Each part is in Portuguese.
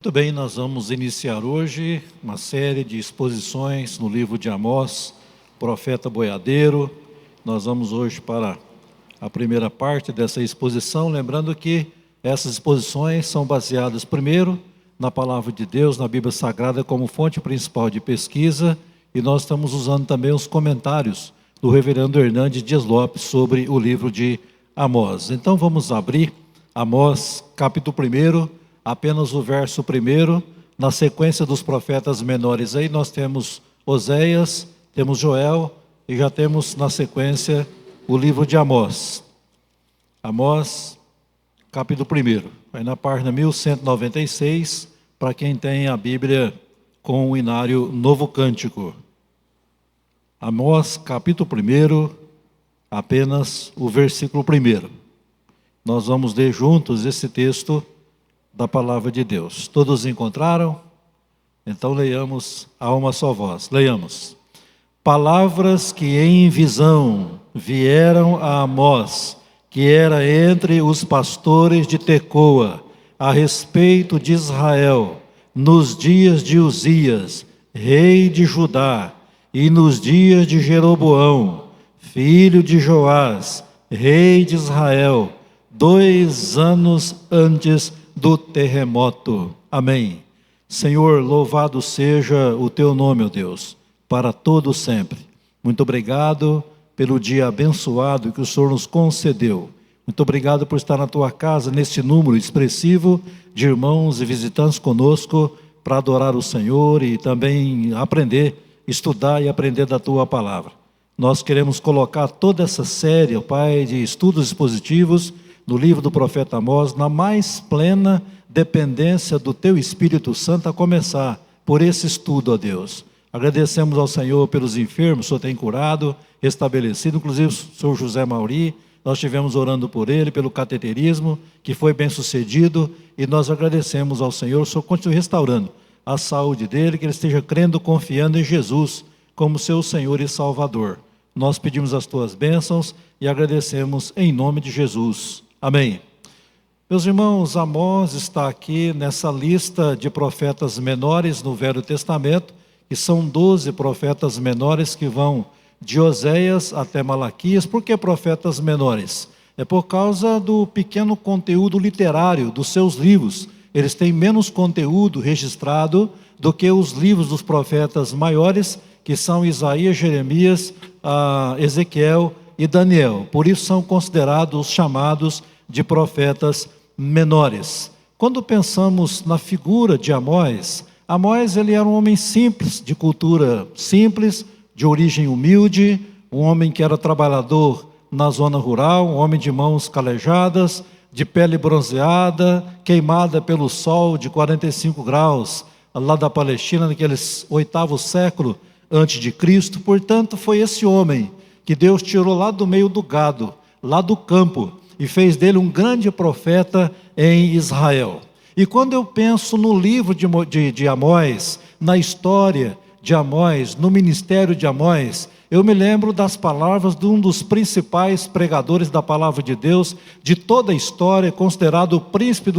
Muito bem, nós vamos iniciar hoje uma série de exposições no livro de Amós, profeta boiadeiro. Nós vamos hoje para a primeira parte dessa exposição, lembrando que essas exposições são baseadas primeiro na palavra de Deus, na Bíblia Sagrada, como fonte principal de pesquisa, e nós estamos usando também os comentários do reverendo Hernandes Dias Lopes sobre o livro de Amós. Então vamos abrir Amós, capítulo 1, apenas o verso 1. Na sequência dos profetas menores aí nós temos Oséias, temos Joel e já temos na sequência o livro de Amós. Amós, capítulo 1, vai na página 1196, para quem tem a Bíblia com o inário Novo Cântico. Amós, capítulo 1, apenas o versículo 1. Nós vamos ler juntos esse texto da palavra de Deus. Todos encontraram? Então leiamos a uma só voz. Leiamos. Palavras que em visão vieram a Amós, que era entre os pastores de Tecoa, a respeito de Israel, nos dias de Uzias, rei de Judá, e nos dias de Jeroboão, filho de Joás, rei de Israel, 2 anos antes do terremoto. Amém. Senhor, louvado seja o teu nome, ó Deus, para todo sempre. Muito obrigado pelo dia abençoado que o Senhor nos concedeu. Muito obrigado por estar na tua casa, neste número expressivo de irmãos e visitantes conosco, para adorar o Senhor e também aprender, estudar e aprender da tua palavra. Nós queremos colocar toda essa série, ó Pai, de estudos expositivos no livro do profeta Amós, na mais plena dependência do Teu Espírito Santo, a começar por esse estudo, ó Deus. Agradecemos ao Senhor pelos enfermos, o Senhor tem curado, restabelecido, inclusive o Senhor José Mauri, nós estivemos orando por ele, pelo cateterismo, que foi bem sucedido, e nós agradecemos ao Senhor, o Senhor continue restaurando a saúde dele, que ele esteja crendo, confiando em Jesus, como seu Senhor e Salvador. Nós pedimos as Tuas bênçãos e agradecemos em nome de Jesus. Amém. Meus irmãos, Amós está aqui nessa lista de profetas menores no Velho Testamento, que são 12 profetas menores que vão de Oséias até Malaquias. Por que profetas menores? É por causa do pequeno conteúdo literário dos seus livros. Eles têm menos conteúdo registrado do que os livros dos profetas maiores, que são Isaías, Jeremias, Ezequiel e Daniel. Por isso são considerados os chamados de profetas menores. Quando pensamos na figura de Amós, Amós ele era um homem simples, de cultura simples, de origem humilde, um homem que era trabalhador na zona rural, um homem de mãos calejadas, de pele bronzeada, queimada pelo sol de 45 graus, lá da Palestina, naqueles 8º século antes de Cristo. Portanto, foi esse homem que Deus tirou lá do meio do gado, lá do campo, e fez dele um grande profeta em Israel. E quando eu penso no livro de Amós, na história de Amós, no ministério de Amós, eu me lembro das palavras de um dos principais pregadores da palavra de Deus, de toda a história, considerado o príncipe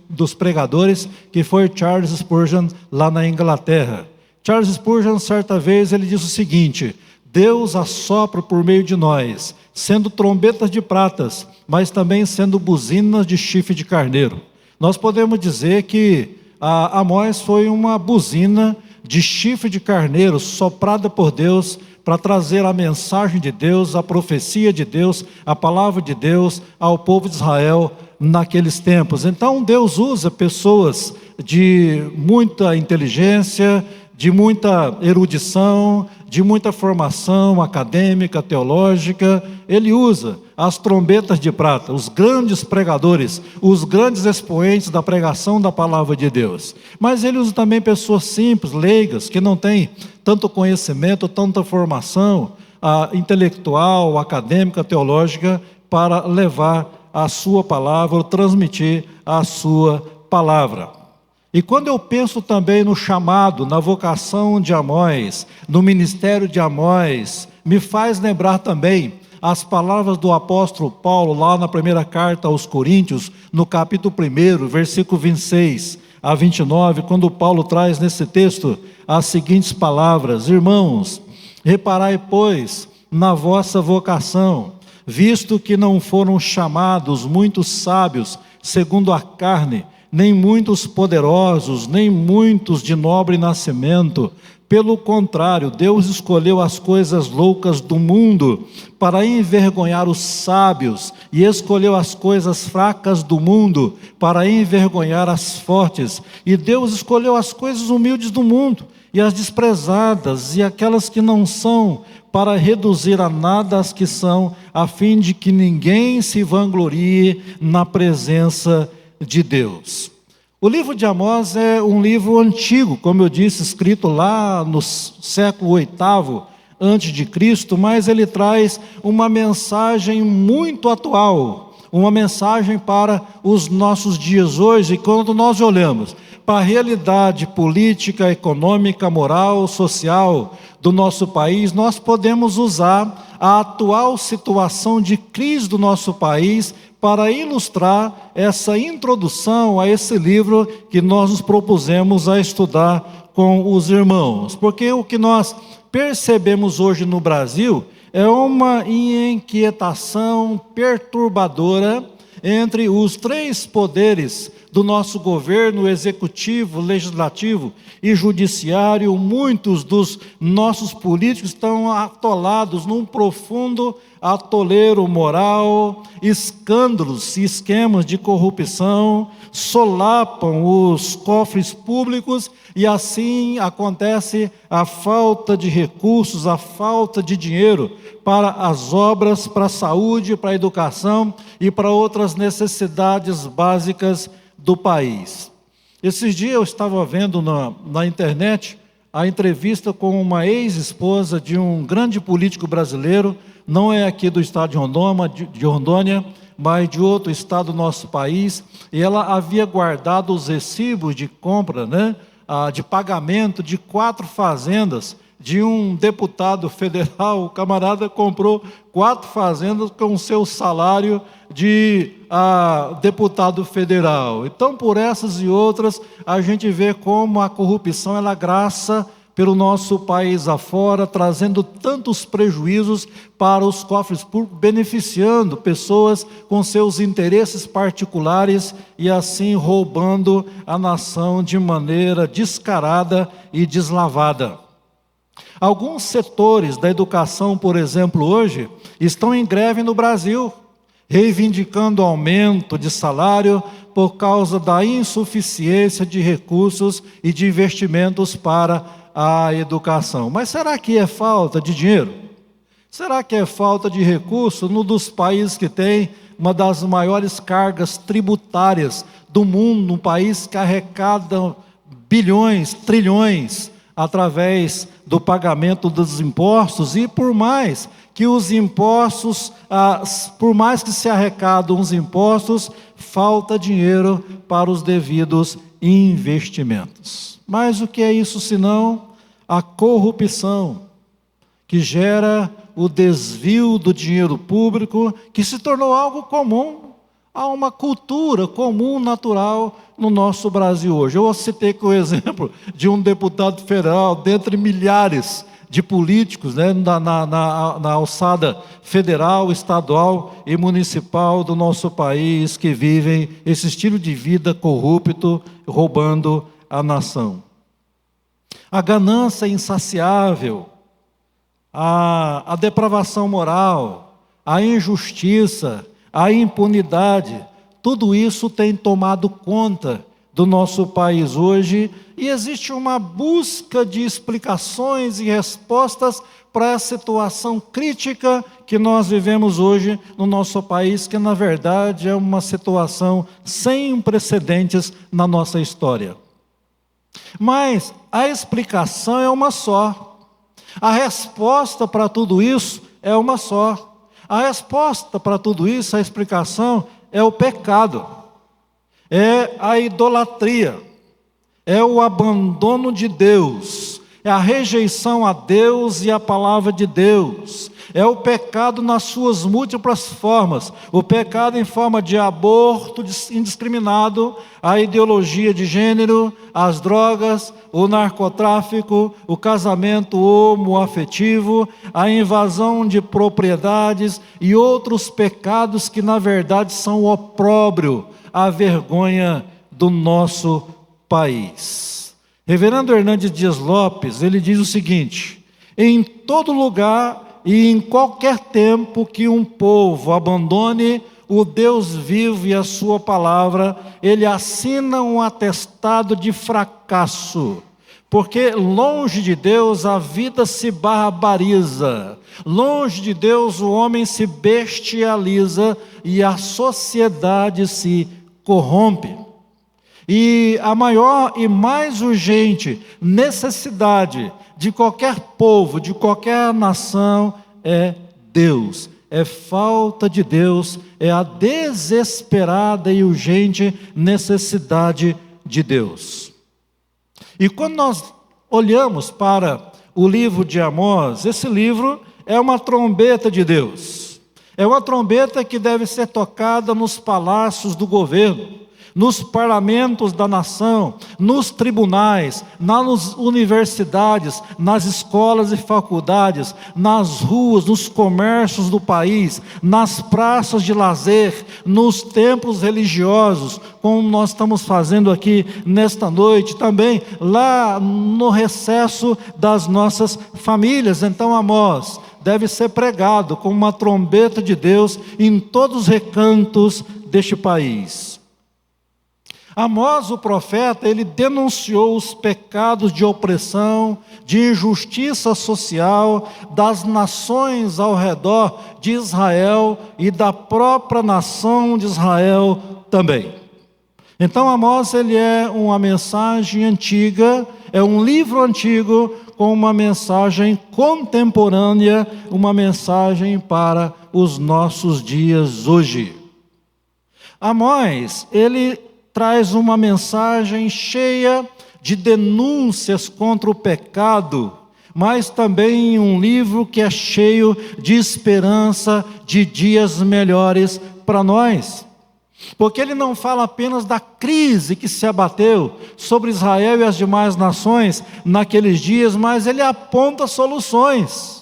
dos pregadores, que foi Charles Spurgeon, lá na Inglaterra. Charles Spurgeon, certa vez, ele diz o seguinte: Deus assopra por meio de nós, sendo trombetas de pratas, mas também sendo buzinas de chifre de carneiro. Nós podemos dizer que Amós foi uma buzina de chifre de carneiro, soprada por Deus, para trazer a mensagem de Deus, a profecia de Deus, a palavra de Deus ao povo de Israel naqueles tempos. Então Deus usa pessoas de muita inteligência, de muita erudição, de muita formação acadêmica, teológica. Ele usa as trombetas de prata, os grandes pregadores, os grandes expoentes da pregação da palavra de Deus. Mas ele usa também pessoas simples, leigas, que não têm tanto conhecimento, tanta formação intelectual, acadêmica, teológica, para levar a sua palavra, ou transmitir a sua palavra. E quando eu penso também no chamado, na vocação de Amós, no ministério de Amós, me faz lembrar também as palavras do apóstolo Paulo, lá na primeira carta aos Coríntios, no capítulo 1, versículo 26. a 29, quando Paulo traz nesse texto as seguintes palavras: irmãos, reparai, pois, na vossa vocação, visto que não foram chamados muitos sábios segundo a carne, nem muitos poderosos, nem muitos de nobre nascimento. Pelo contrário, Deus escolheu as coisas loucas do mundo para envergonhar os sábios, e escolheu as coisas fracas do mundo para envergonhar as fortes. E Deus escolheu as coisas humildes do mundo, e as desprezadas, e aquelas que não são, para reduzir a nada as que são, a fim de que ninguém se vanglorie na presença de Deus. O livro de Amós é um livro antigo, como eu disse, escrito lá no século VIII antes de Cristo, mas ele traz uma mensagem muito atual, uma mensagem para os nossos dias hoje. E quando nós olhamos para a realidade política, econômica, moral, social do nosso país, nós podemos usar a atual situação de crise do nosso país para ilustrar essa introdução a esse livro que nós nos propusemos a estudar com os irmãos. Porque o que nós percebemos hoje no Brasil é uma inquietação perturbadora entre os três poderes do nosso governo, executivo, legislativo e judiciário. Muitos dos nossos políticos estão atolados num profundo atoleiro moral, escândalos e esquemas de corrupção solapam os cofres públicos, e assim acontece a falta de recursos, a falta de dinheiro para as obras, para a saúde, para a educação e para outras necessidades básicas do país. Esses dias eu estava vendo na internet a entrevista com uma ex-esposa de um grande político brasileiro, não é aqui do estado de Rondônia, mas de outro estado do nosso país, e ela havia guardado os recibos de compra, de pagamento de 4 fazendas de um deputado federal. O camarada comprou 4 fazendas com o seu salário de deputado federal. Então, por essas e outras, a gente vê como a corrupção ela graça pelo nosso país afora, trazendo tantos prejuízos para os cofres públicos, beneficiando pessoas com seus interesses particulares e assim roubando a nação de maneira descarada e deslavada. Alguns setores da educação, por exemplo, hoje, estão em greve no Brasil, reivindicando aumento de salário por causa da insuficiência de recursos e de investimentos para a educação. Mas será que é falta de dinheiro? Será que é falta de recurso num dos países que tem uma das maiores cargas tributárias do mundo, um país que arrecada bilhões, trilhões, através do pagamento dos impostos? E por mais que os impostos, por mais que se arrecadam os impostos, falta dinheiro para os devidos investimentos. Mas o que é isso senão a corrupção, que gera o desvio do dinheiro público, que se tornou algo comum, há uma cultura comum, natural no nosso Brasil hoje. Eu citei com o exemplo de um deputado federal, dentre milhares de políticos, na alçada federal, estadual e municipal do nosso país, que vivem esse estilo de vida corrupto, roubando a nação. A ganância insaciável, a depravação moral, a injustiça, a impunidade, tudo isso tem tomado conta do nosso país hoje, e existe uma busca de explicações e respostas para a situação crítica que nós vivemos hoje no nosso país, que na verdade é uma situação sem precedentes na nossa história. Mas a explicação é uma só. A resposta para tudo isso é uma só. A resposta para tudo isso, a explicação, é o pecado, é a idolatria, é o abandono de Deus, é a rejeição a Deus e a palavra de Deus, é o pecado nas suas múltiplas formas. O pecado em forma de aborto indiscriminado, a ideologia de gênero, as drogas, o narcotráfico, o casamento homoafetivo, a invasão de propriedades e outros pecados que na verdade são o opróbrio, a vergonha do nosso país. Reverendo Hernandes Dias Lopes, ele diz o seguinte: em todo lugar e em qualquer tempo que um povo abandone o Deus vivo e a sua palavra, ele assina um atestado de fracasso, porque longe de Deus a vida se barbariza, longe de Deus o homem se bestializa e a sociedade se corrompe. E a maior e mais urgente necessidade de qualquer povo, de qualquer nação, é Deus, é falta de Deus, é a desesperada e urgente necessidade de Deus. E quando nós olhamos para o livro de Amós, esse livro é uma trombeta de Deus, é uma trombeta que deve ser tocada nos palácios do governo, nos parlamentos da nação, nos tribunais, nas universidades, nas escolas e faculdades, nas ruas, nos comércios do país, nas praças de lazer, nos templos religiosos, como nós estamos fazendo aqui nesta noite, também lá no recesso das nossas famílias. Então, Amós deve ser pregado como uma trombeta de Deus em todos os recantos deste país. Amós, o profeta, ele denunciou os pecados de opressão, de injustiça social das nações ao redor de Israel e da própria nação de Israel também. Então Amós, ele é uma mensagem antiga, é um livro antigo com uma mensagem contemporânea, uma mensagem para os nossos dias hoje. Amós, ele traz uma mensagem cheia de denúncias contra o pecado, mas também um livro que é cheio de esperança de dias melhores para nós. Porque ele não fala apenas da crise que se abateu sobre Israel e as demais nações naqueles dias, mas ele aponta soluções.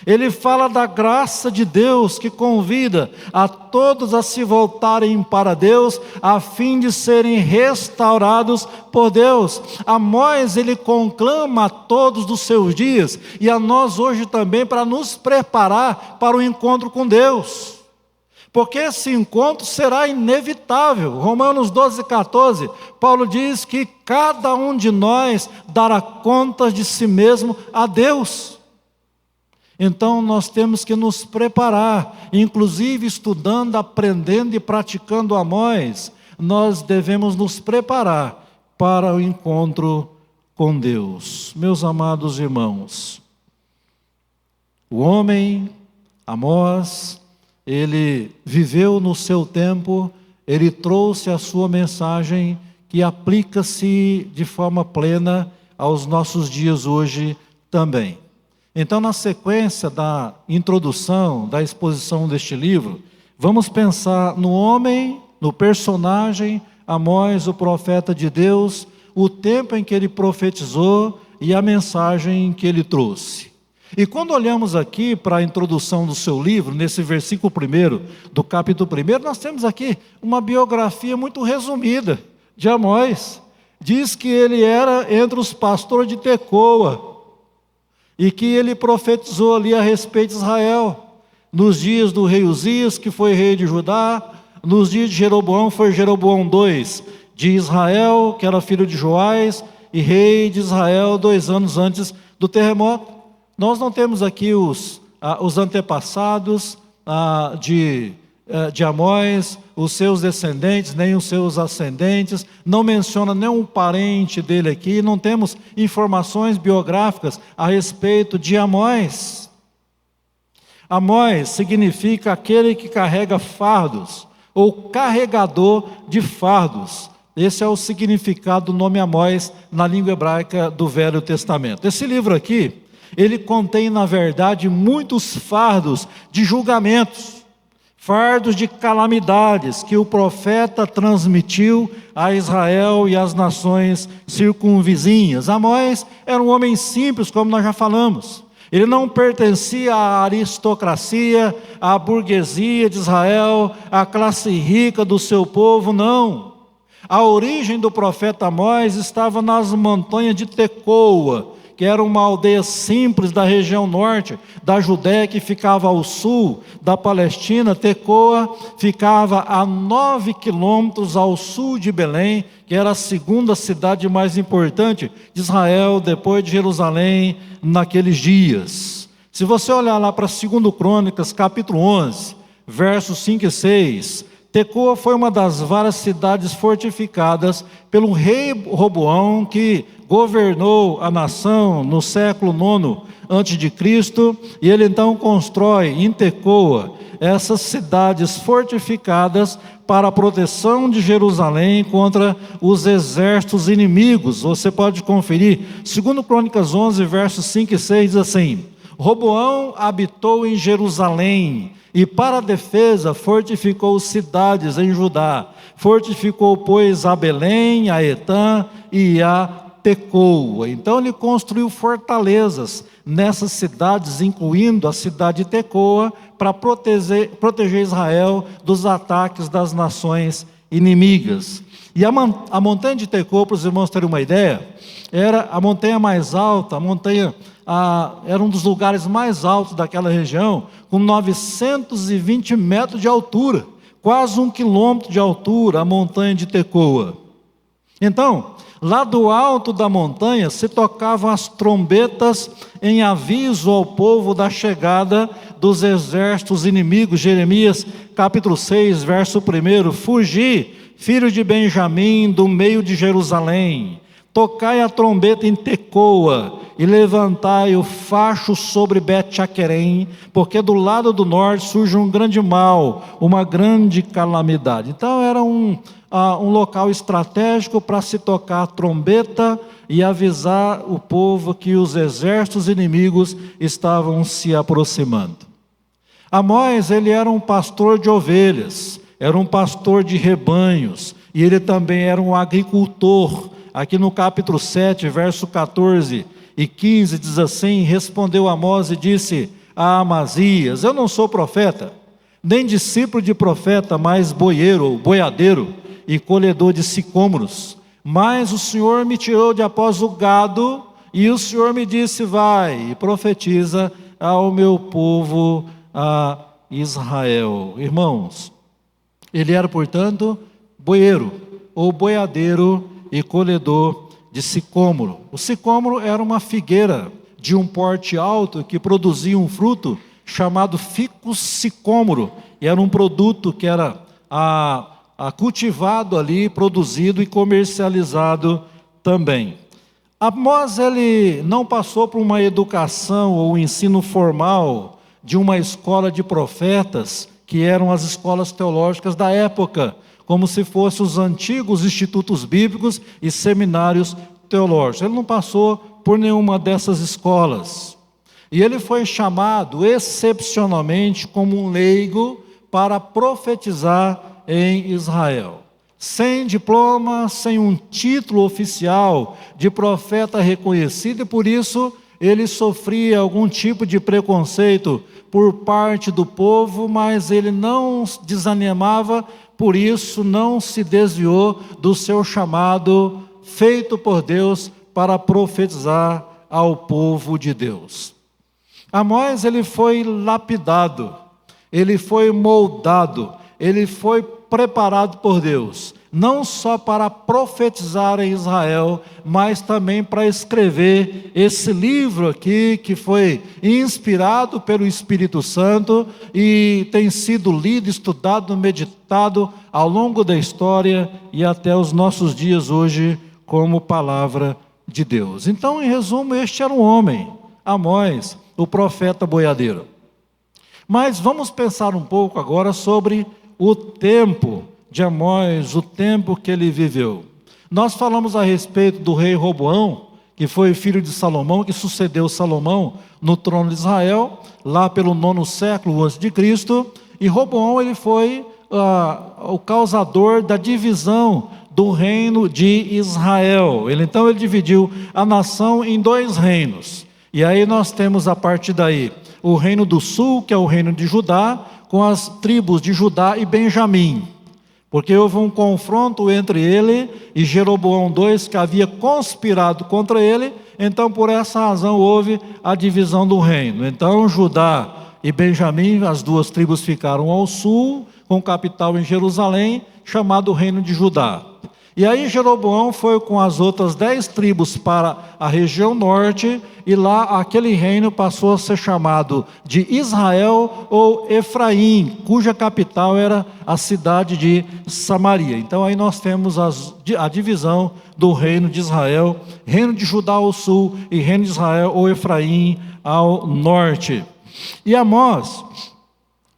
Ele fala da graça de Deus que convida a todos a se voltarem para Deus, a fim de serem restaurados por Deus. Amós, ele conclama a todos dos seus dias, e a nós hoje também, para nos preparar para o encontro com Deus. Porque esse encontro será inevitável. Romanos 12:14, Paulo diz que cada um de nós dará contas de si mesmo a Deus. Então nós temos que nos preparar, inclusive estudando, aprendendo e praticando Amós, nós devemos nos preparar para o encontro com Deus. Meus amados irmãos, o homem, Amós, ele viveu no seu tempo, ele trouxe a sua mensagem que aplica-se de forma plena aos nossos dias hoje também. Então, na sequência da introdução, da exposição deste livro, vamos pensar no homem, no personagem, Amós, o profeta de Deus, o tempo em que ele profetizou e a mensagem que ele trouxe. E quando olhamos aqui para a introdução do seu livro, nesse versículo 1 do capítulo 1, nós temos aqui uma biografia muito resumida de Amós. Diz que ele era entre os pastores de Tecoa, e que ele profetizou ali a respeito de Israel, nos dias do rei Uzias, que foi rei de Judá, nos dias de Jeroboão, foi Jeroboão II, de Israel, que era filho de Joás, e rei de Israel 2 anos antes do terremoto. Nós não temos aqui os antepassados de Amós, os seus descendentes, nem os seus ascendentes, não menciona nenhum parente dele aqui, não temos informações biográficas a respeito de Amós. Amós significa aquele que carrega fardos, ou carregador de fardos. Esse é o significado do nome Amós na língua hebraica do Velho Testamento. Esse livro aqui, ele contém, na verdade, muitos fardos de julgamentos, fardos de calamidades que o profeta transmitiu a Israel e às nações circunvizinhas. Amós era um homem simples, como nós já falamos. Ele não pertencia à aristocracia, à burguesia de Israel, à classe rica do seu povo, não. A origem do profeta Amós estava nas montanhas de Tecoa, que era uma aldeia simples da região norte da Judéia, que ficava ao sul da Palestina. Tecoa ficava a 9 quilômetros ao sul de Belém, que era a segunda cidade mais importante de Israel, depois de Jerusalém, naqueles dias. Se você olhar lá para 2 Crônicas, capítulo 11, versos 5 e 6, Tecoa foi uma das várias cidades fortificadas pelo rei Roboão, que governou a nação no século 9 a.C., e ele então constrói em Tecoa essas cidades fortificadas para a proteção de Jerusalém contra os exércitos inimigos. Você pode conferir, 2 Crônicas 11, versos 5 e 6, diz assim: Roboão habitou em Jerusalém, e para a defesa fortificou cidades em Judá. Fortificou, pois, a Belém, a Etã e a Tecoa. Então ele construiu fortalezas nessas cidades, incluindo a cidade de Tecoa, para proteger Israel dos ataques das nações inimigas. E a montanha de Tecoa, para os irmãos terem uma ideia, era a montanha mais alta, era um dos lugares mais altos daquela região, com 920 metros de altura, quase 1 quilômetro de altura, a montanha de Tecoa. Então, lá do alto da montanha se tocavam as trombetas em aviso ao povo da chegada dos exércitos inimigos. Jeremias capítulo 6, verso 1: Fugi, filho de Benjamim, do meio de Jerusalém. Tocai a trombeta em Tecoa e levantai o facho sobre Bet-Jaquerém, porque do lado do norte surge um grande mal, uma grande calamidade. Então era um local estratégico para se tocar a trombeta e avisar o povo que os exércitos inimigos estavam se aproximando. Amós, ele era um pastor de ovelhas, era um pastor de rebanhos, e ele também era um agricultor. Aqui no capítulo 7, verso 14 e 15, diz assim: Respondeu Amós e disse a Amazias: Eu não sou profeta, nem discípulo de profeta, mas boiadeiro e colhedor de sicômoros. Mas o Senhor me tirou de após o gado, e o Senhor me disse: Vai e profetiza ao meu povo, a Israel. Irmãos, ele era, portanto, boieiro ou boiadeiro e colhedor de sicômoro. O sicômoro era uma figueira de um porte alto que produzia um fruto chamado ficus sicômoro, e era um produto que era cultivado ali, produzido e comercializado também. Amós, ele não passou por uma educação ou ensino formal de uma escola de profetas, que eram as escolas teológicas da época, como se fossem os antigos institutos bíblicos e seminários teológicos. Ele não passou por nenhuma dessas escolas. E ele foi chamado excepcionalmente como um leigo para profetizar em Israel. Sem diploma, sem um título oficial de profeta reconhecido, e por isso ele sofria algum tipo de preconceito por parte do povo, mas ele não desanimava. Por isso não se desviou do seu chamado feito por Deus para profetizar ao povo de Deus. Amós, ele foi lapidado, ele foi moldado, ele foi preparado por Deus, não só para profetizar em Israel, mas também para escrever esse livro aqui, que foi inspirado pelo Espírito Santo e tem sido lido, estudado, meditado ao longo da história e até os nossos dias hoje como palavra de Deus. Então, em resumo, este era um homem, Amós, o profeta boiadeiro. Mas vamos pensar um pouco agora sobre o tempo de Amós, o tempo que ele viveu. Nós falamos a respeito do rei Roboão, que foi filho de Salomão, que sucedeu Salomão no trono de Israel, lá pelo 9º século antes de Cristo, e Roboão ele foi o causador da divisão do reino de Israel. Então ele dividiu a nação em 2 reinos. E aí nós temos a partir daí o reino do sul, que é o reino de Judá, com as tribos de Judá e Benjamim. Porque houve um confronto entre ele e Jeroboão II, que havia conspirado contra ele. Então por essa razão houve a divisão do reino. Então Judá e Benjamim, as 2 tribos ficaram ao sul, com capital em Jerusalém, chamado Reino de Judá. E aí Jeroboão foi com as outras 10 tribos para a região norte, e lá aquele reino passou a ser chamado de Israel ou Efraim, cuja capital era a cidade de Samaria. Então aí nós temos a divisão do reino de Israel, reino de Judá ao sul e reino de Israel ou Efraim ao norte. E Amós,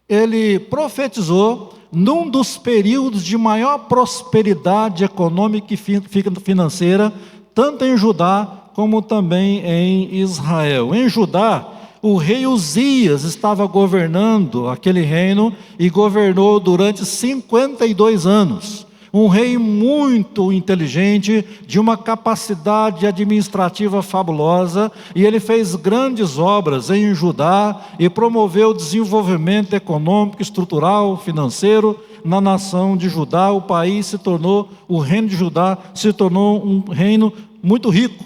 ele profetizou num dos períodos de maior prosperidade econômica e financeira, tanto em Judá como também em Israel. Em Judá, o rei Uzias estava governando aquele reino e governou durante 52 anos. Um rei muito inteligente, de uma capacidade administrativa fabulosa, e ele fez grandes obras em Judá e promoveu o desenvolvimento econômico, estrutural, financeiro na nação de Judá. O reino de Judá se tornou um reino muito rico.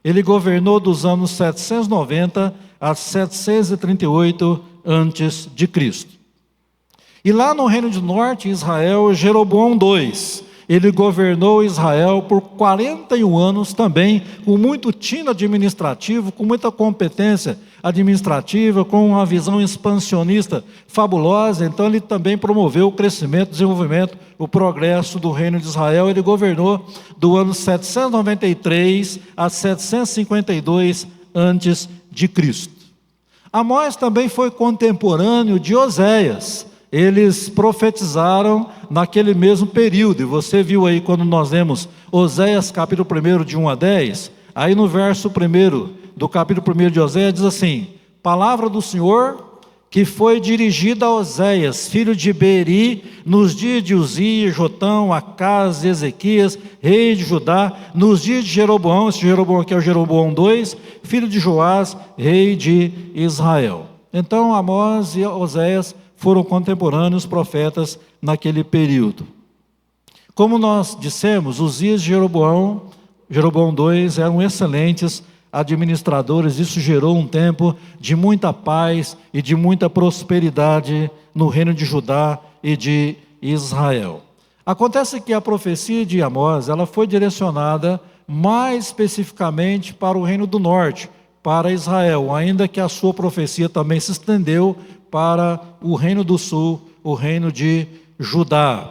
Ele governou dos anos 790 a 738 a.C. E lá no reino do norte, Israel, Jeroboão II, ele governou Israel por 41 anos também, com muito tino administrativo, com muita competência administrativa, com uma visão expansionista fabulosa. Então ele também promoveu o crescimento, o desenvolvimento, o progresso do reino de Israel. Ele governou do ano 793 a 752 a.C. Amós também foi contemporâneo de Oséias. Eles profetizaram naquele mesmo período, e você viu aí quando nós lemos Oséias capítulo 1 de 1 a 10, aí no verso 1 do capítulo 1 de Oséias diz assim: palavra do Senhor que foi dirigida a Oséias, filho de Beeri, nos dias de Uzias, Jotão, Acaz e Ezequias, rei de Judá, nos dias de Jeroboão, esse Jeroboão aqui é o Jeroboão II, filho de Joás, rei de Israel. Então Amós e Oséias foram contemporâneos profetas naquele período. Como nós dissemos, os dias de Jeroboão II eram excelentes administradores. Isso gerou um tempo de muita paz e de muita prosperidade no reino de Judá e de Israel. Acontece que a profecia de Amós, ela foi direcionada mais especificamente para o reino do norte, para Israel, ainda que a sua profecia também se estendeu para o reino do sul, o reino de Judá.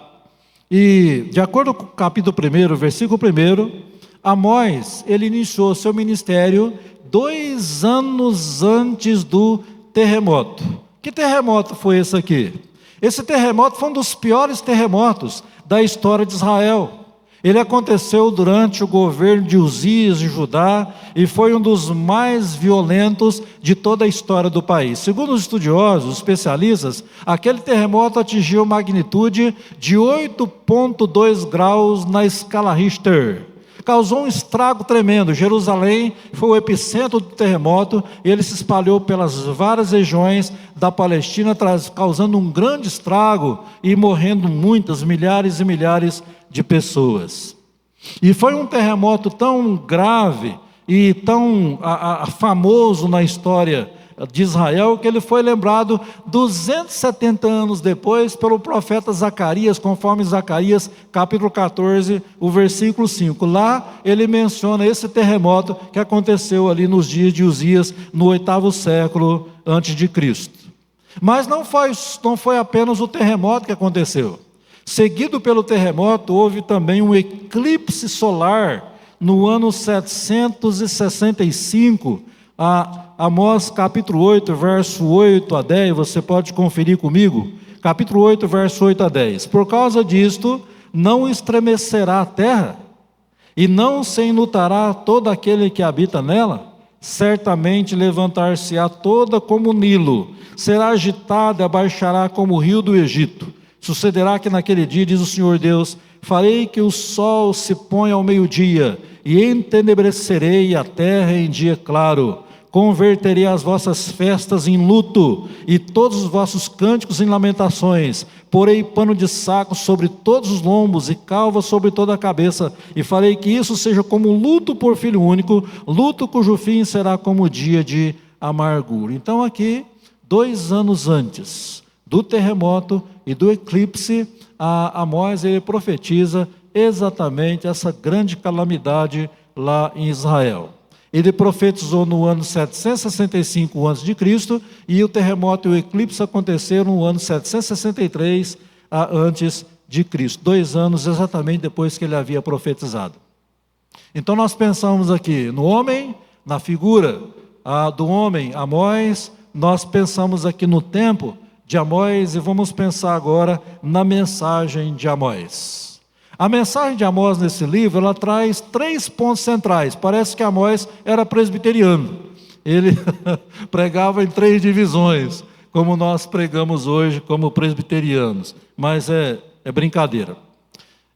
E, de acordo com o capítulo 1, versículo 1, Amós, ele iniciou seu ministério 2 anos antes do terremoto. Que terremoto foi esse aqui? Esse terremoto foi um dos piores terremotos da história de Israel. Ele aconteceu durante o governo de Uzias em Judá e foi um dos mais violentos de toda a história do país. Segundo os estudiosos, os especialistas, aquele terremoto atingiu magnitude de 8,2 graus na escala Richter. Causou um estrago tremendo. Jerusalém foi o epicentro do terremoto e ele se espalhou pelas várias regiões da Palestina, causando um grande estrago e morrendo milhares e milhares de pessoas. E foi um terremoto tão grave e tão famoso na história de Israel, que ele foi lembrado 270 anos depois pelo profeta Zacarias, conforme Zacarias capítulo 14, o versículo 5. Lá ele menciona esse terremoto que aconteceu ali nos dias de Uzias, no 8º século antes de Cristo. Mas não foi apenas o terremoto que aconteceu. Seguido pelo terremoto, houve também um eclipse solar no ano 765, Amós capítulo 8, verso 8 a 10, você pode conferir comigo, capítulo 8, verso 8 a 10. Por causa disto, não estremecerá a terra, E não se enlutará todo aquele que habita nela? Certamente levantar-se-á toda como o Nilo, será agitada e abaixará como o rio do Egito. Sucederá que naquele dia, diz o Senhor Deus, farei que o sol se ponha ao meio-dia, e entenebrecerei a terra em dia claro. Converterei as vossas festas em luto, e todos os vossos cânticos em lamentações. Porei pano de saco sobre todos os lombos, e calva sobre toda a cabeça, e farei que isso seja como luto por filho único, luto cujo fim será como o dia de amargura. Então aqui, 2 anos antes do terremoto e do eclipse, Amós ele profetiza exatamente essa grande calamidade lá em Israel. Ele profetizou no ano 765 a.C. e o terremoto e o eclipse aconteceram no ano 763 a.C., 2 anos exatamente depois que ele havia profetizado. Então nós pensamos aqui no homem, na figura do homem Amós, nós pensamos aqui no tempo de Amós e vamos pensar agora na mensagem de Amós. A mensagem de Amós nesse livro, ela traz 3 pontos centrais. Parece que Amós era presbiteriano. Ele pregava em 3 divisões, como nós pregamos hoje como presbiterianos. Mas é brincadeira.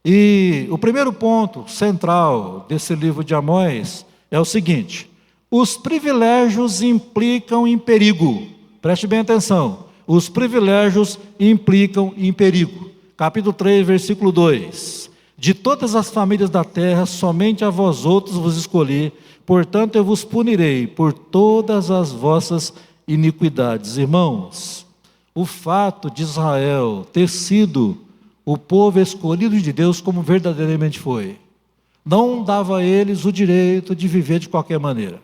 E o primeiro ponto central desse livro de Amós é o seguinte: os privilégios implicam em perigo. Preste bem atenção. Os privilégios implicam em perigo. Capítulo 3, versículo 2. De todas as famílias da terra, somente a vós outros vos escolhi, portanto eu vos punirei por todas as vossas iniquidades. Irmãos, o fato de Israel ter sido o povo escolhido de Deus como verdadeiramente foi, não dava a eles o direito de viver de qualquer maneira.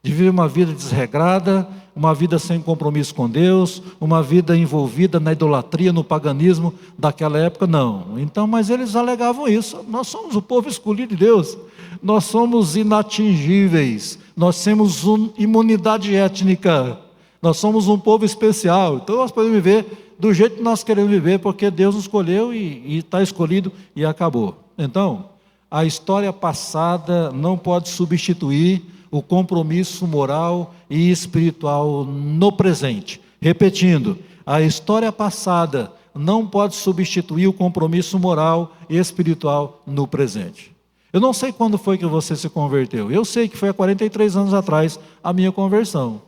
De viver uma vida desregrada, uma vida sem compromisso com Deus, uma vida envolvida na idolatria, no paganismo daquela época, não. Então, mas eles alegavam isso: nós somos o povo escolhido de Deus, nós somos inatingíveis, nós temos imunidade étnica, nós somos um povo especial, então nós podemos viver do jeito que nós queremos viver, porque Deus nos escolheu e está escolhido e acabou. Então, a história passada não pode substituir o compromisso moral e espiritual no presente. Repetindo, a história passada não pode substituir o compromisso moral e espiritual no presente. Eu não sei quando foi que você se converteu. Eu sei que foi há 43 anos atrás a minha conversão.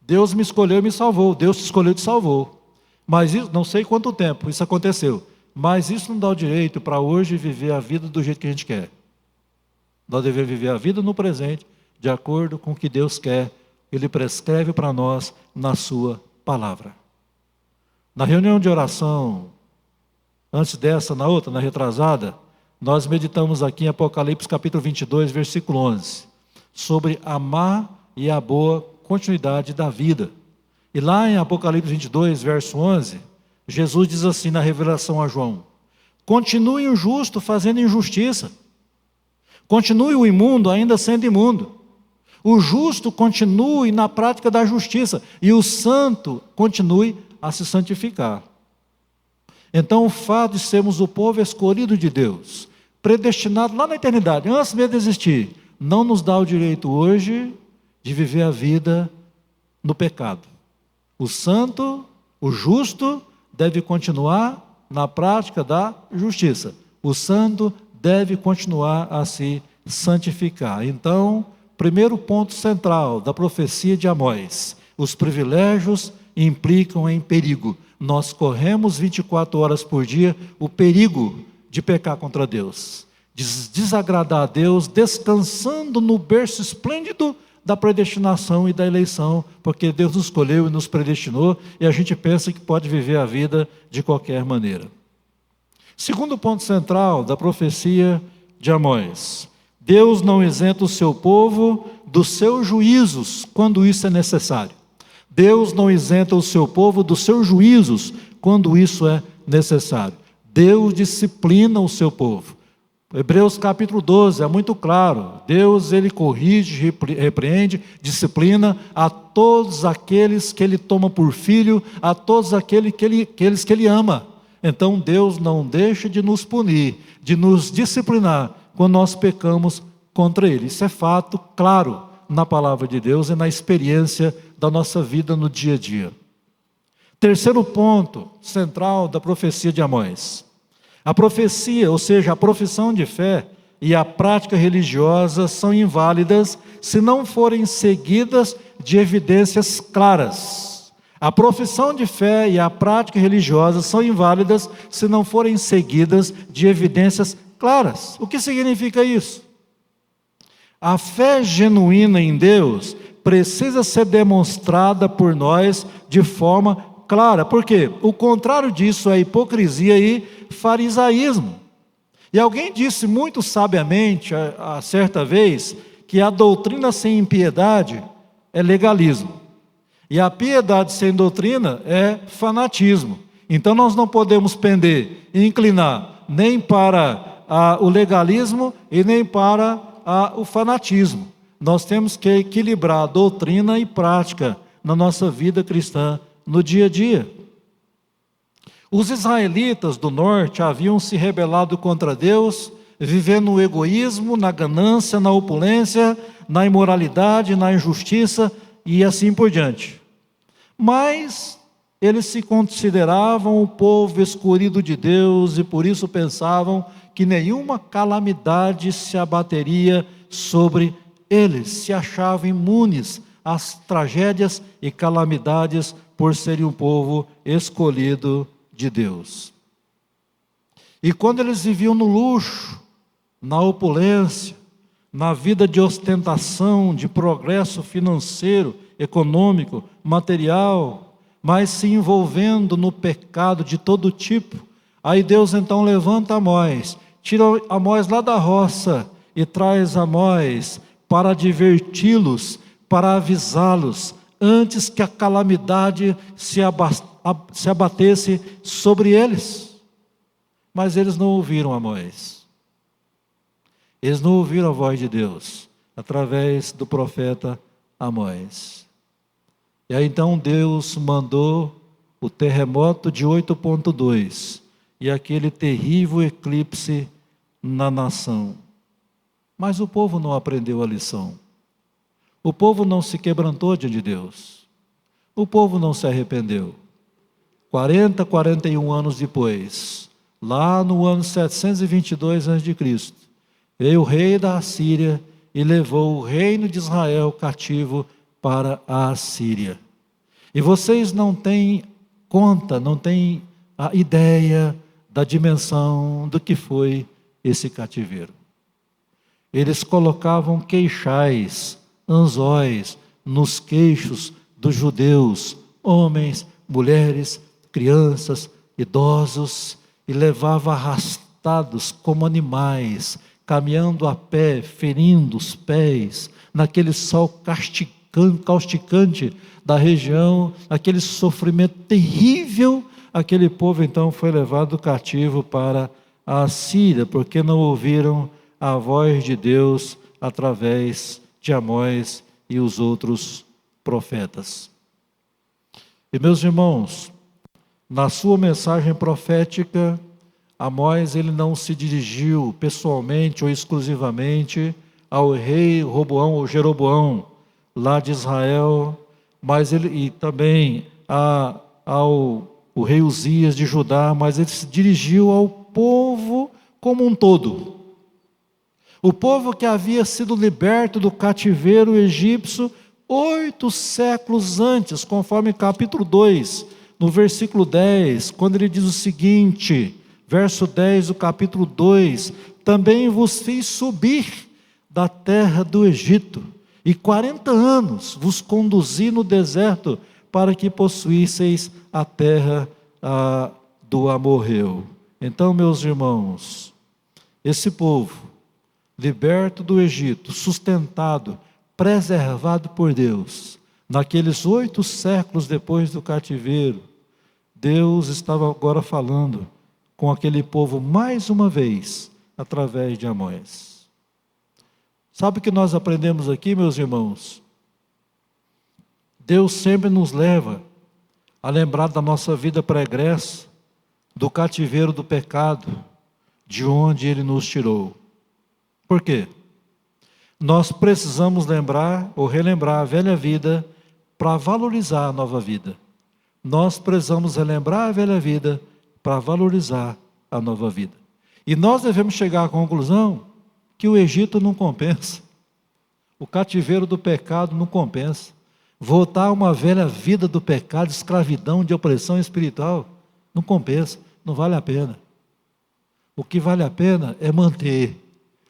Deus me escolheu e me salvou. Deus te escolheu e te salvou. Mas isso, não sei quanto tempo isso aconteceu. Mas isso não dá o direito para hoje viver a vida do jeito que a gente quer. Nós devemos viver a vida no presente, de acordo com o que Deus quer. Ele prescreve para nós na sua palavra. Na reunião de oração, antes dessa, na outra, na retrasada, nós meditamos aqui em Apocalipse capítulo 22, versículo 11, sobre a má e a boa continuidade da vida. E lá em Apocalipse 22, verso 11, Jesus diz assim na revelação a João: continue o justo fazendo injustiça, continue o imundo ainda sendo imundo, o justo continue na prática da justiça, e o santo continue a se santificar. Então o fato de sermos o povo escolhido de Deus, predestinado lá na eternidade, antes mesmo de existir, não nos dá o direito hoje de viver a vida no pecado. O santo, o justo, deve continuar na prática da justiça. O santo deve continuar a se santificar. Então, primeiro ponto central da profecia de Amós: os privilégios implicam em perigo. Nós corremos 24 horas por dia o perigo de pecar contra Deus, de desagradar a Deus, descansando no berço esplêndido da predestinação e da eleição, porque Deus nos escolheu e nos predestinou, e a gente pensa que pode viver a vida de qualquer maneira. Segundo ponto central da profecia de Amós: Deus não isenta o seu povo dos seus juízos quando isso é necessário. Deus não isenta o seu povo dos seus juízos quando isso é necessário. Deus disciplina o seu povo. Hebreus capítulo 12 é muito claro. Deus, ele corrige, repreende, disciplina a todos aqueles que ele toma por filho, a todos aqueles que ele ama. Então Deus não deixa de nos punir, de nos disciplinar, quando nós pecamos contra Ele. Isso é fato, claro, na palavra de Deus e na experiência da nossa vida no dia a dia. Terceiro ponto central da profecia de Amós. A profecia, ou seja, a profissão de fé e a prática religiosa são inválidas se não forem seguidas de evidências claras. A profissão de fé e a prática religiosa são inválidas se não forem seguidas de evidências claras. O que significa isso? A fé genuína em Deus precisa ser demonstrada por nós de forma clara. Por quê? O contrário disso é hipocrisia e farisaísmo. E alguém disse muito sabiamente, a certa vez, que a doutrina sem impiedade é legalismo. E a piedade sem doutrina é fanatismo. Então nós não podemos pender e inclinar nem para o legalismo e nem para o fanatismo. Nós temos que equilibrar a doutrina e prática na nossa vida cristã, no dia a dia. Os israelitas do norte haviam se rebelado contra Deus, vivendo no egoísmo, na ganância, na opulência, na imoralidade, na injustiça e assim por diante. Mas eles se consideravam o povo escolhido de Deus e por isso pensavam que nenhuma calamidade se abateria sobre eles, se achavam imunes às tragédias e calamidades por serem um povo escolhido de Deus. E quando eles viviam no luxo, na opulência, na vida de ostentação, de progresso financeiro, econômico, material, mas se envolvendo no pecado de todo tipo, aí Deus então levanta Amós, tira Amós lá da roça e traz Amós para adverti-los, para avisá-los, antes que a calamidade se abatesse sobre eles. Mas eles não ouviram Amós. Eles não ouviram a voz de Deus, através do profeta Amós. E aí então Deus mandou o terremoto de 8,2 e aquele terrível eclipse na nação. Mas o povo não aprendeu a lição. O povo não se quebrantou diante de Deus. O povo não se arrependeu. 41 anos depois, lá no ano 722 a.C., veio o rei da Assíria e levou o reino de Israel cativo para a Assíria. E vocês não têm conta, não têm a ideia da dimensão do que foi esse cativeiro. Eles colocavam queixais, anzóis nos queixos dos judeus, homens, mulheres, crianças, idosos, e levavam arrastados como animais, caminhando a pé, ferindo os pés, naquele sol causticante da região, aquele sofrimento terrível. Aquele povo então foi levado cativo para a Assíria, porque não ouviram a voz de Deus através de Amós e os outros profetas. E meus irmãos, na sua mensagem profética, Amós ele não se dirigiu pessoalmente ou exclusivamente ao rei Roboão ou Jeroboão, lá de Israel, mas e também ao rei Uzias de Judá, mas ele se dirigiu ao povo como um todo. O povo que havia sido liberto do cativeiro egípcio 8 séculos antes, conforme capítulo 2, no versículo 10, quando ele diz o seguinte, verso 10 do capítulo 2, também vos fiz subir da terra do Egito, e 40 anos vos conduzi no deserto, para que possuísseis a terra do amorreu. Então, meus irmãos, esse povo, liberto do Egito, sustentado, preservado por Deus, naqueles 8 séculos depois do cativeiro, Deus estava agora falando com aquele povo mais uma vez, através de Amós. Sabe o que nós aprendemos aqui, meus irmãos? Deus sempre nos leva a lembrar da nossa vida pregressa, do cativeiro do pecado, de onde Ele nos tirou. Por quê? Nós precisamos lembrar ou relembrar a velha vida para valorizar a nova vida. Nós precisamos relembrar a velha vida para valorizar a nova vida. E nós devemos chegar à conclusão que o Egito não compensa. O cativeiro do pecado não compensa. Voltar a uma velha vida do pecado, de escravidão, de opressão espiritual, não compensa, não vale a pena. O que vale a pena é manter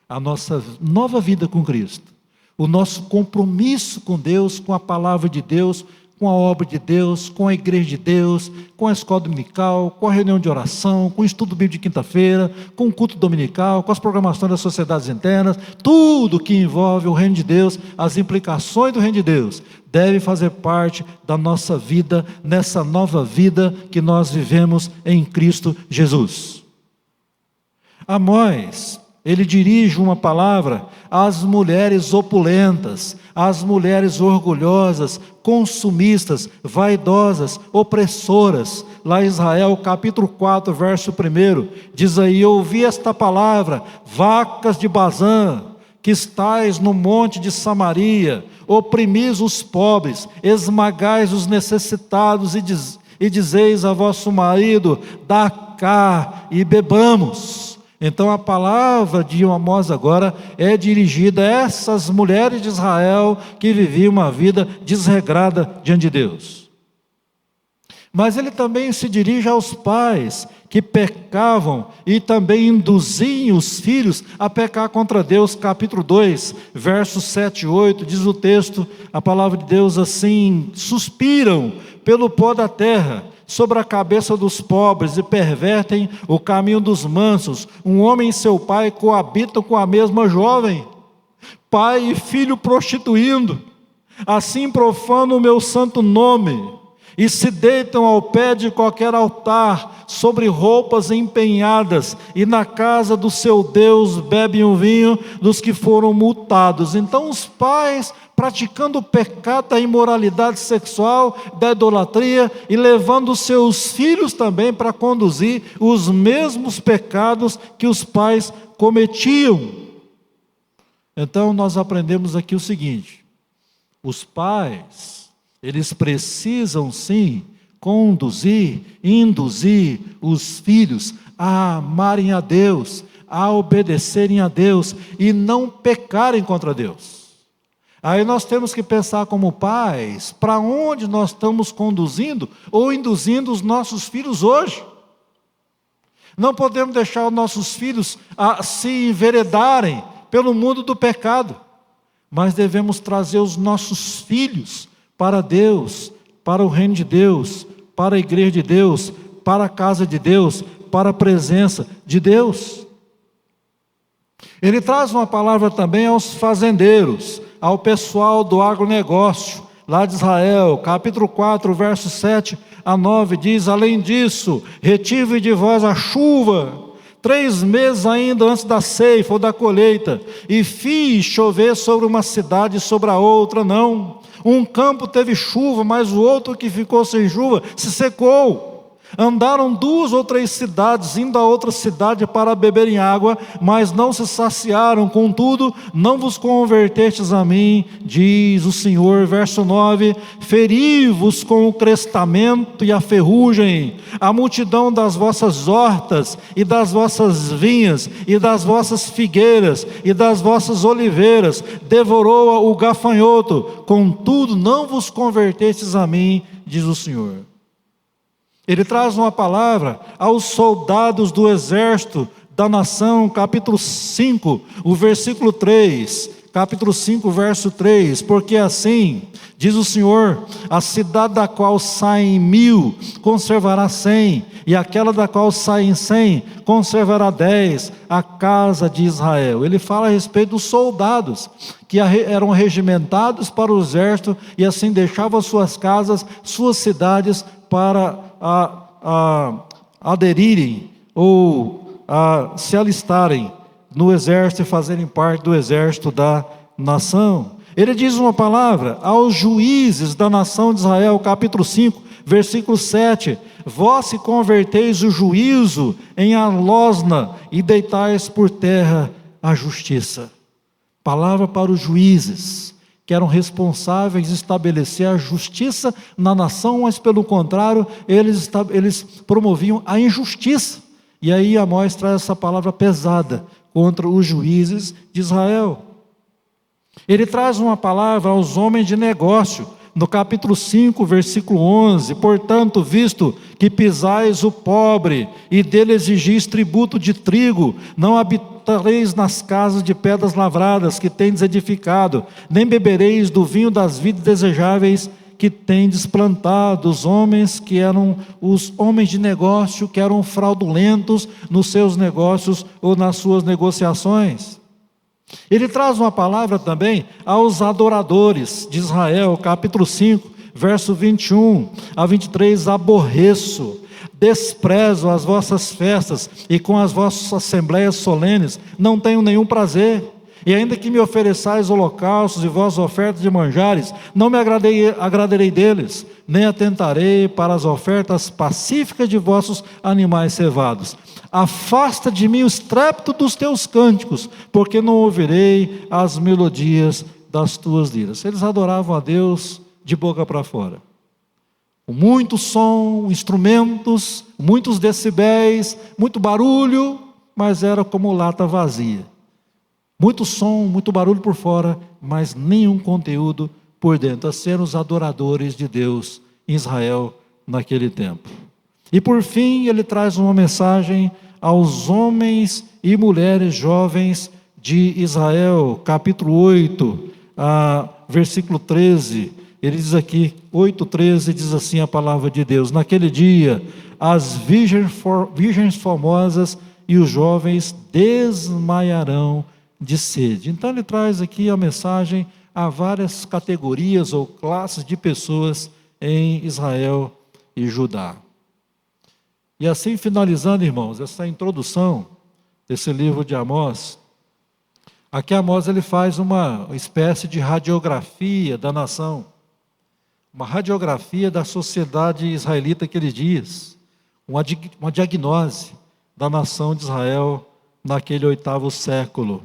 a nossa nova vida com Cristo, o nosso compromisso com Deus, com a palavra de Deus, com a obra de Deus, com a igreja de Deus, com a escola dominical, com a reunião de oração, com o estudo bíblico de quinta-feira, com o culto dominical, com as programações das sociedades internas, tudo que envolve o reino de Deus, as implicações do reino de Deus, deve fazer parte da nossa vida, nessa nova vida que nós vivemos em Cristo Jesus. Amós, ele dirige uma palavra às mulheres opulentas, às mulheres orgulhosas, consumistas, vaidosas, opressoras. Lá em Israel, capítulo 4, verso 1, diz aí: ouvi esta palavra, vacas de Bazã, que estais no monte de Samaria, oprimis os pobres, esmagais os necessitados e dizeis a vosso marido: dá cá e bebamos. Então a palavra de Amós agora é dirigida a essas mulheres de Israel que viviam uma vida desregrada diante de Deus. Mas ele também se dirige aos pais que pecavam e também induziam os filhos a pecar contra Deus. Capítulo 2, versos 7 e 8, diz o texto, a palavra de Deus assim: suspiram pelo pó da terra, sobre a cabeça dos pobres, e pervertem o caminho dos mansos. Um homem e seu pai coabitam com a mesma jovem, pai e filho prostituindo, assim profanam o meu santo nome, e se deitam ao pé de qualquer altar, sobre roupas empenhadas, e na casa do seu Deus bebem o vinho dos que foram multados. Então os pais, praticando o pecado da imoralidade sexual, da idolatria, e levando os seus filhos também para conduzir os mesmos pecados que os pais cometiam. Então nós aprendemos aqui o seguinte: os pais, eles precisam sim induzir os filhos a amarem a Deus, a obedecerem a Deus e não pecarem contra Deus. Aí nós temos que pensar como pais, para onde nós estamos conduzindo ou induzindo os nossos filhos hoje. Não podemos deixar os nossos filhos se enveredarem pelo mundo do pecado, mas devemos trazer os nossos filhos para Deus, para o reino de Deus, para a igreja de Deus, para a casa de Deus, para a presença de Deus. Ele traz uma palavra também aos fazendeiros, ao pessoal do agronegócio, lá de Israel, capítulo 4, versos 7 a 9, diz: além disso, retive de vós a chuva, 3 meses ainda antes da ceifa ou da colheita, e fiz chover sobre uma cidade e sobre a outra não. Um campo teve chuva, mas o outro que ficou sem chuva se secou. Andaram 2 ou 3 cidades, indo a outra cidade para beberem água, mas não se saciaram. Contudo, não vos convertestes a mim, diz o Senhor. Verso 9: feri-vos com o crestamento e a ferrugem, a multidão das vossas hortas, e das vossas vinhas, e das vossas figueiras, e das vossas oliveiras, devorou o gafanhoto. Contudo, não vos convertestes a mim, diz o Senhor. Ele traz uma palavra aos soldados do exército da nação, capítulo 5, o versículo 3, capítulo 5, verso 3, porque assim, diz o Senhor, a cidade da qual saem 1000, conservará 100, e aquela da qual saem 100, conservará 10, a casa de Israel. Ele fala a respeito dos soldados, que eram regimentados para o exército, e assim deixavam suas casas, suas cidades, para aderirem ou se alistarem no exército e fazerem parte do exército da nação. Ele diz uma palavra aos juízes da nação de Israel, capítulo 5, versículo 7: vós se converteis o juízo em alosna e deitais por terra a justiça. Palavra para os juízes, que eram responsáveis de estabelecer a justiça na nação, mas pelo contrário, eles promoviam a injustiça. E aí Amós traz essa palavra pesada contra os juízes de Israel. Ele traz uma palavra aos homens de negócio, no capítulo 5, versículo 11, portanto, visto que pisais o pobre e dele exigis tributo de trigo, não habitareis nas casas de pedras lavradas que tendes edificado, nem bebereis do vinho das vides desejáveis que tendes plantado. Os homens de negócio que eram fraudulentos nos seus negócios ou nas suas negociações. Ele traz uma palavra também aos adoradores de Israel, capítulo 5, verso 21 a 23, aborreço, desprezo as vossas festas e com as vossas assembleias solenes não tenho nenhum prazer. E ainda que me ofereçais holocaustos e vossas ofertas de manjares, não me agradarei deles, nem atentarei para as ofertas pacíficas de vossos animais cevados. Afasta de mim o estrépito dos teus cânticos, porque não ouvirei as melodias das tuas liras. Eles adoravam a Deus de boca para fora, com muito som, instrumentos, muitos decibéis, muito barulho, mas era como lata vazia. Muito som, muito barulho por fora, mas nenhum conteúdo por dentro. Assim eram os adoradores de Deus em Israel naquele tempo. E por fim, ele traz uma mensagem aos homens e mulheres jovens de Israel, capítulo 8, versículo 13. Ele diz aqui, 8:13, diz assim a palavra de Deus: naquele dia, as virgens formosas e os jovens desmaiarão de sede. Então ele traz aqui a mensagem a várias categorias ou classes de pessoas em Israel e Judá. E assim, finalizando, irmãos, essa introdução desse livro de Amós, aqui Amós ele faz uma espécie de radiografia da nação, uma radiografia da sociedade israelita aqueles dias, uma diagnose da nação de Israel naquele 8º século,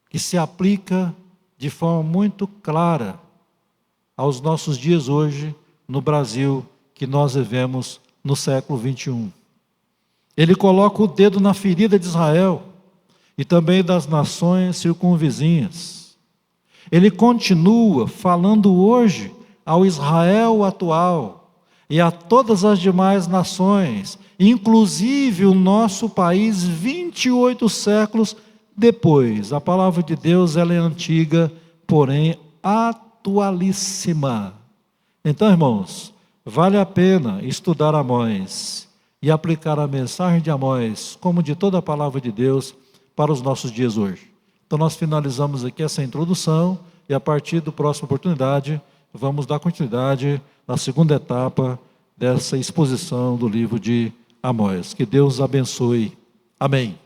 que se aplica de forma muito clara aos nossos dias hoje no Brasil, que nós vivemos no século 21. Ele coloca o dedo na ferida de Israel e também das nações circunvizinhas. Ele continua falando hoje ao Israel atual e a todas as demais nações, inclusive o nosso país 28 séculos depois. A palavra de Deus ela é antiga, porém atualíssima. Então, irmãos, vale a pena estudar Amós e aplicar a mensagem de Amós, como de toda a palavra de Deus, para os nossos dias hoje. Então nós finalizamos aqui essa introdução e a partir da próxima oportunidade vamos dar continuidade na segunda etapa dessa exposição do livro de Amós. Que Deus abençoe. Amém.